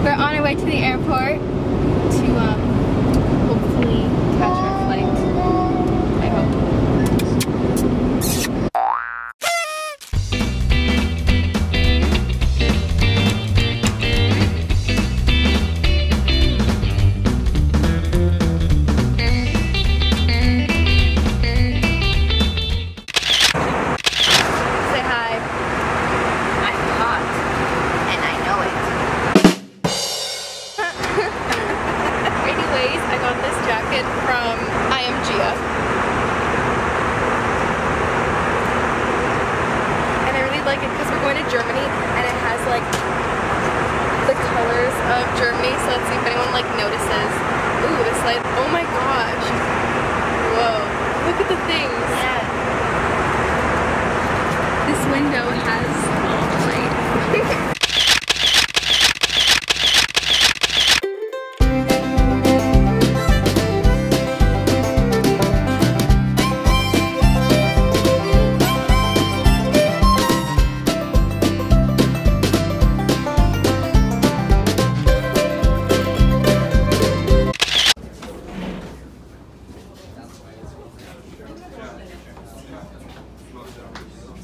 We're on our way to the airport to hopefully catch our flight. I hope. Say hi. I'm hot, and I know it. Anyways, I got this jacket from IMGF. And I really like it because we're going to Germany and it has like the colors of Germany, so let's see if anyone like notices. Ooh, this light, oh my gosh. Whoa, look at the things. Yeah. This window has all the light.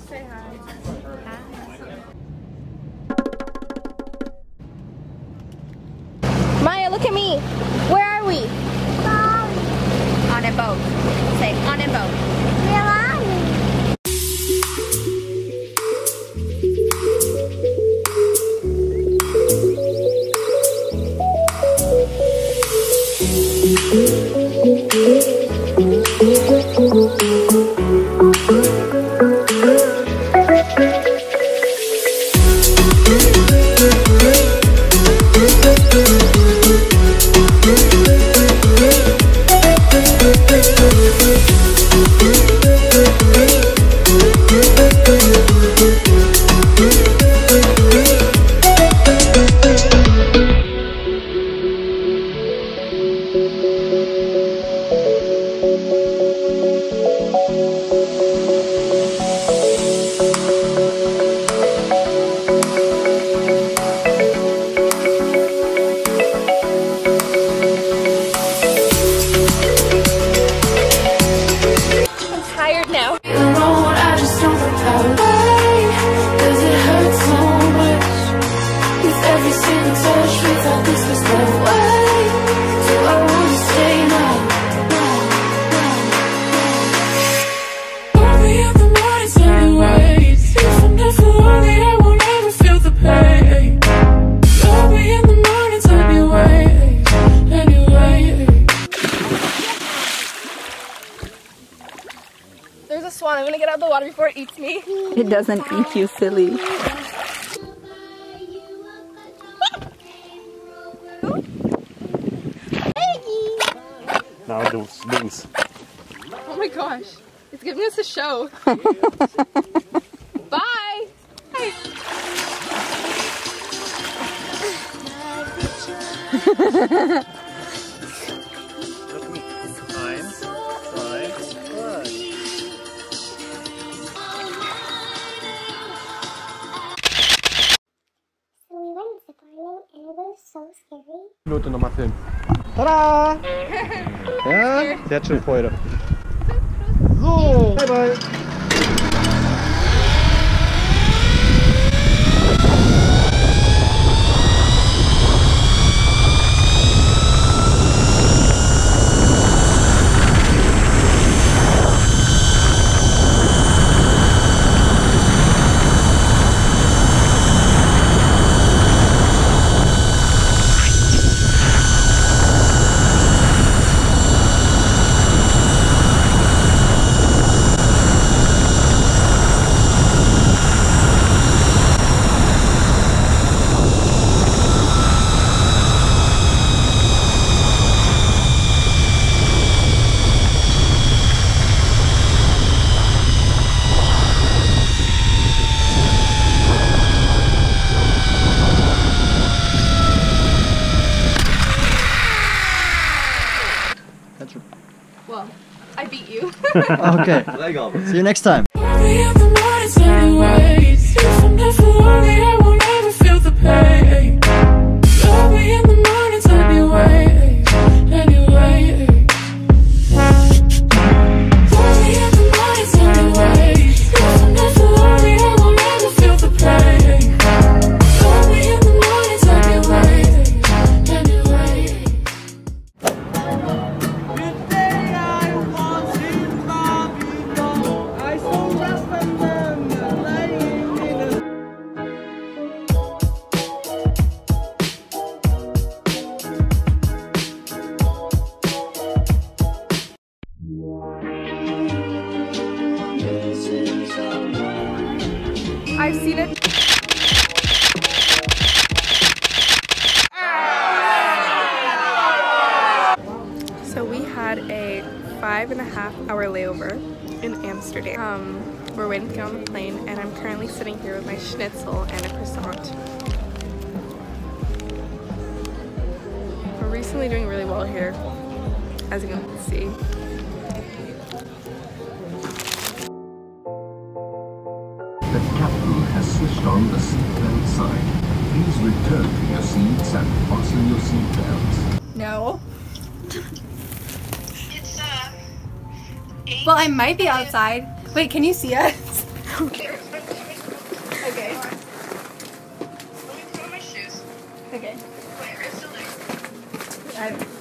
Say hi. Maya, look at me. Where are we? On a boat. Say, on a boat. Where are we? There's a swan. I'm gonna get out of the water before it eats me. It doesn't eat you, silly. Now those wings. Oh my gosh. It's giving us a show. Bye. Hey. Minute nochmal filmen. Tada! Ja, sie hat schon Freude. So, bye bye. Well, I beat you. Okay. See you next time. If I'm never lonely, I won't ever feel the pain. 5.5-hour layover in Amsterdam. We're waiting to get on the plane, and I'm currently sitting here with my schnitzel and a croissant. We're recently doing really well here, as you can see. The captain has switched on the seatbelt sign. Please return to your seats and fasten your seatbelts. No. It's Well, I might be outside. Wait, can you see us? Okay. Okay. Let me put on my shoes. Okay. Wait, are you still there?